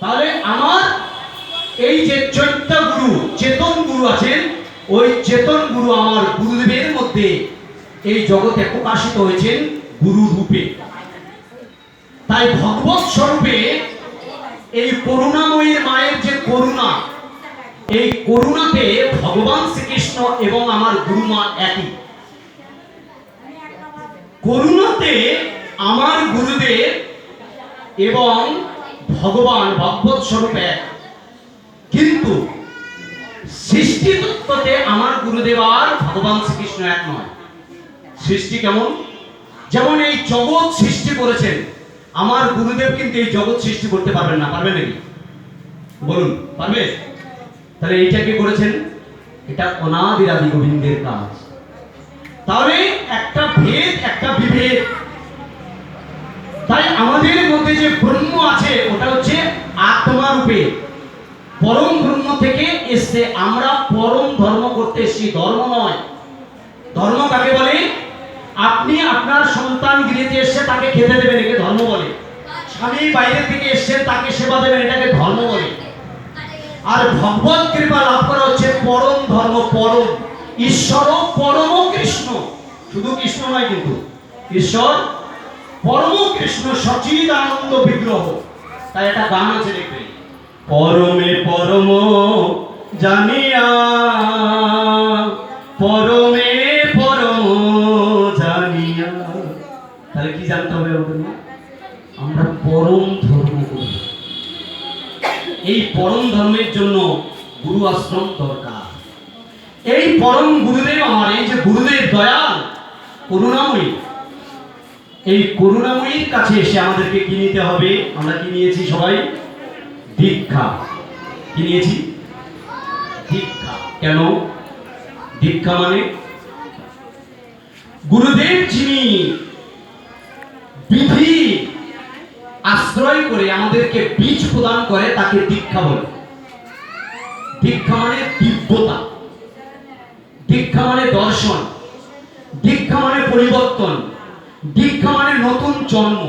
তাহলে আমার এই যে চৈত্য গুরু, চেতন গুরু আছেন, ওই চেতন গুরু আমার গুরুদেবের মধ্যে এই জগতে প্রকাশিত হয়েছেন গুরু রূপে। তাই ভগবত স্বরূপে এই করুণাময়ীর মায়ের যে করুণা, এই করুণাতে ভগবান শ্রীকৃষ্ণ এবং আমার গুরুমা একই। করুণাতে আমার গুরুদেব এবং ভগবান ভগবত স্বরূপ এক, কিন্তু সৃষ্টি তত্ত্বতে আমার গুরুদেব আর ভগবান শ্রীকৃষ্ণ এক নয়। সৃষ্টি কেমন? যেমন এই জগৎ সৃষ্টি করেছেন, আমার গুরুদেব কিন্তু এই জগৎ সৃষ্টি করতে পারবেন না। পারবে নাকি? বলুন, পারবে? তাহলে এইটা কি করেছেন? এটা অনাদির আদি গোবিন্দের কাজ। তাহলে একটা ভেদ, একটা বিভেদ। তাই আমাদের মধ্যে যে ব্রহ্ম আছে ওটা হচ্ছে আত্মা রূপে পরম ব্রহ্ম থেকে এসে আমরা পরম ধর্ম করতে এসেছি, ধর্ম নয়। ধর্ম কাকে বলে? আপনি আপনার সন্তান গৃহতে এসে তাকে খেতে দেবেন, একে ধর্ম বলে। স্বামী বাইরে থেকে এসেছেন, তাকে সেবা দেবেন, এটাকে ধর্ম বলে। আর ভগবত কৃপা লাভ করা হচ্ছে পরম ধর্ম। পরম ঈশ্বর, পরম কৃষ্ণ, শুধু কৃষ্ণ নয় কিন্তু ঈশ্বর পরম কৃষ্ণ, সচিদ আনন্দ বিগ্রহ। তাই একটা গান আছে, দেখবে, পরমে পরম জানিয়া, পরমে পরম জানিয়া। তাহলে কি জানতে হবে? আমরা পরম ধর্ম করি। এই পরম ধর্মের জন্য গুরু আশ্রম দরকার। এই পরম গুরুদেব আমার, এই যে গুরুদেব দয়াল করুণাময়ী, এই করুণাময়ীর কাছে এসে আমাদেরকে কি নিতে হবে? আমরা কি নিয়েছি সবাই? দীক্ষা। কি নিয়েছি? দীক্ষা। কেন? দীক্ষা মানে গুরুদেব যিনি বিধি আশ্রয় করে আমাদেরকে বীজ প্রদান করে তাকে দীক্ষা বলে। দীক্ষা মানে দিব্যতা, দীক্ষা মানে দর্শন, দীক্ষা মানে পরিবর্তন, দীক্ষা মানে নতুন জন্ম।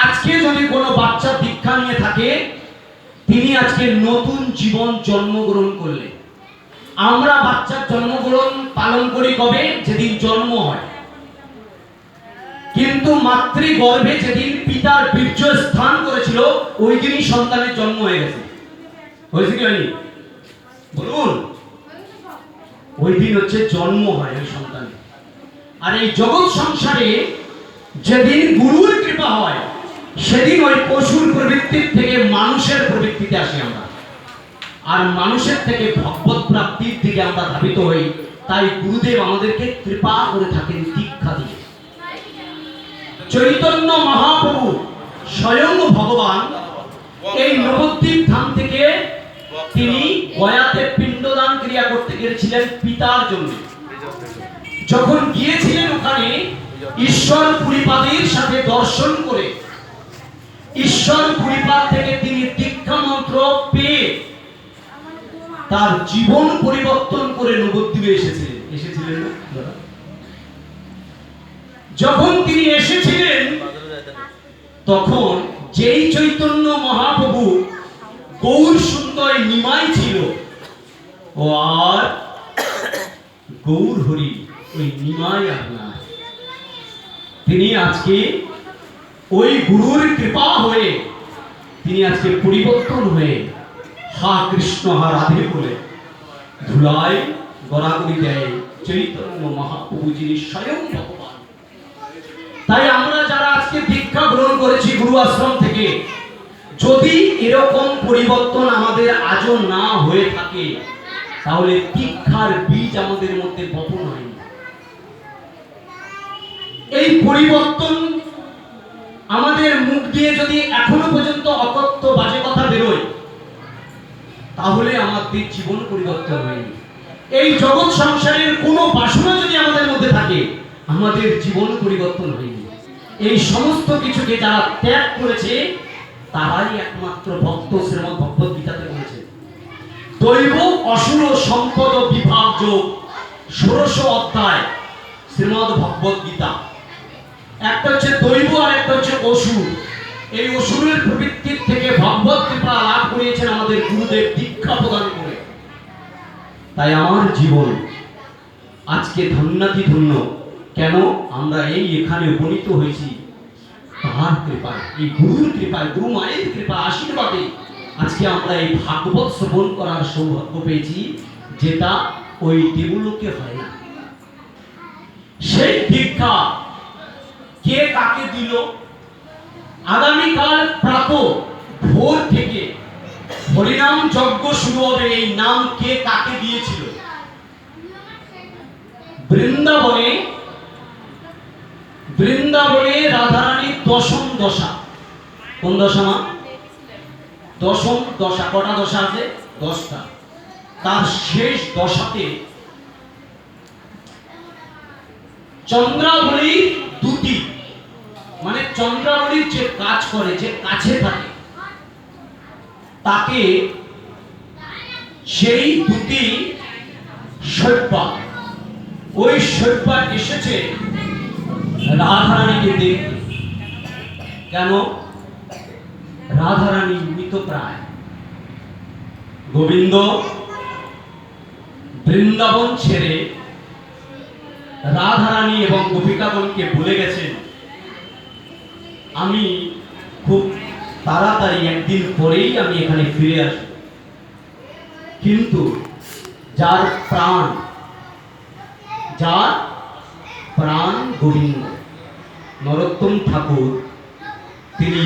আজকে যদি কোনো বাচ্চা দীক্ষা নিয়ে থাকে, তিনি আজকে নতুন জীবন জন্মগ্রহণ করলে। আমরা বাচ্চার জন্মগ্রহণ পালন করি কবে? যেদিন জন্ম হয়। কিন্তু মাতৃগর্ভে যেদিন পিতার বীর্য স্থান করেছিল, ওই দিনই সন্তানের জন্ম হয়ে গেছে। হয়েছে কি হয়নি? বলুন। ওই দিন হচ্ছে জন্ম হয় ওই সন্তানের। আর এই জগৎ সংসারে যেদিন গুরুর কৃপা হয়, সেদিন ওই পশুর প্রবৃত্তির থেকে মানুষের প্রবৃত্তিতে আসি আমরা, আর মানুষের থেকে ভগবত প্রাপ্তির দিকে আমরা ধাবিত হই। তাই গুরুদেব আমাদেরকে কৃপা করে থাকেন দীক্ষা দিয়ে। চৈতন্য মহাপ্রভু স্বয়ং ভগবান এই নবদ্বীপ ধাম থেকে তিনি গয়াতে পিণ্ডদান ক্রিয়া করতে গিয়েছিলেন পিতার জন্য। যখন গিয়েছিলেন ওখানে ঈশ্বর পুরীপাদের সাথে দর্শন করে, ঈশ্বর পুরীপাদ থেকে তিনি দীক্ষা মন্ত্র পেয়ে তার জীবন পরিবর্তন করে নবদ্বীপে এসেছিলেন না? যখন তিনি এসেছিলেন তখন যেই চৈতন্য মহাপ্রভু গৌর সুন্দর নিমাই ছিল, ও আর গৌর হরি ওই নিমাই আপনার। তিনি আজকে ওই গুরুর কৃপা হয়ে তিনি আজকে পরিবর্তন হয়ে হা কৃষ্ণ হা রাধে বলে ধুলায় গড়াগড়ি দেয় চৈতন্য মহাপ্রভু, যিনি স্বয়ং ভগবান। তাই আমরা যারা আজকে দীক্ষা গ্রহণ করেছি গুরু আশ্রম থেকে, যদি এরকম পরিবর্তন আমাদের আজও না হয়ে থাকে, তাহলে দীক্ষার বীজ আমাদের মধ্যে বপন হয়নি। এই পরিবর্তন আমাদের মুখ দিয়ে যদি এখনো পর্যন্ত অকথ্য বাজে কথা বেরোয়, তাহলে আমাদের জীবন পরিবর্তন হয়নি। এই জগৎ সংসারের কোনো বাসনা যদি আমাদের মধ্যে থাকে, আমাদের জীবন পরিবর্তন হয়নি। এই সমস্ত কিছুকে যারা ত্যাগ করেছে, তারাই একমাত্র ভক্ত। শ্রীমদ্ ভগবত গীতাতে বলেছে, দৈব অসুর সম্পদ বিভাগ যোগ ১৬শ অধ্যায় শ্রীমদ্ ভগবত গীতা। একটা হচ্ছে দৈব আর একটা হচ্ছে অসুর। এই অসুরের প্রবৃত্তির থেকে ভগবত কৃপা লাভ করিয়েছেন আমাদের গুরুদেব দীক্ষা প্রদান করে। তাই আমার জীবন আজকে ধন্যাতি ধন্য। কেন আমরা এই এখানে উপনীত হয়েছি? তাহার কৃপায়, এই গুরুর কৃপায়, গুরু মায়ের কৃপা আশীর্বাদে আজকে আমরা এই ভাগবত শ্রবণ করার সৌভাগ্য পেয়েছি, যেটা ওই দেবলোকে হয় না। সেই দীক্ষা কে কাকে দিল? আগামীকাল প্রাত ভোর থেকে হরিনাম যজ্ঞ শুরু হবে। এই নাম কে কাকে দিয়েছিল? বৃন্দাবনে রাধারানীর দশম দশা। কোন দশা মা? দশম দশা। কটা দশা আছে? 10টা। তার শেষ দশাতে চন্দ্রাবলী দুটি, মানে চন্দ্রাবলীর যে কাজ করে, যে কাছে থাকে, তাকে সেই দুটি শৈব্যা, ওই শৈব্যা এসেছে রাধারানীকে দেখতে। কেন? রাধারানী মৃতপ্রায়। গোবিন্দ বৃন্দাবন ছেড়ে রাধারানী এবং গোপিকাগণকে বলে গেছেন, আমি খুব তাড়াতাড়ি একদিন পরেই আমি এখানে ফিরে আসব। কিন্তু যার প্রাণ গোবিন্দ, নরোত্তম ঠাকুর, তিনি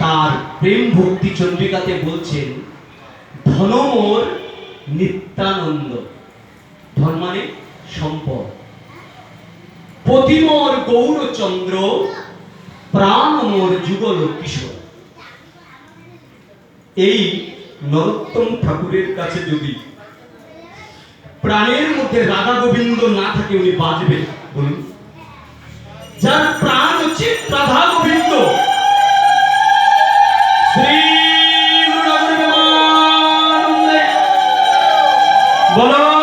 তার প্রেম ভক্তি চন্দ্রিকাতে বলছেন, ধন মোর নিত্যানন্দ। ধন মানে সম্পদ। পতি মোর গৌরচন্দ্র, প্রাণ মোর যুগল কিশোর। এই নরোত্তম ঠাকুরের কাছে যদি প্রাণের মধ্যে রাধা গোবিন্দ না থাকে, উনি বাঁচবেন? বলুন। যার প্রাণ হচ্ছে রাধা গোবিন্দ, শ্রী গুরু রাঘবেন্দ্র বলো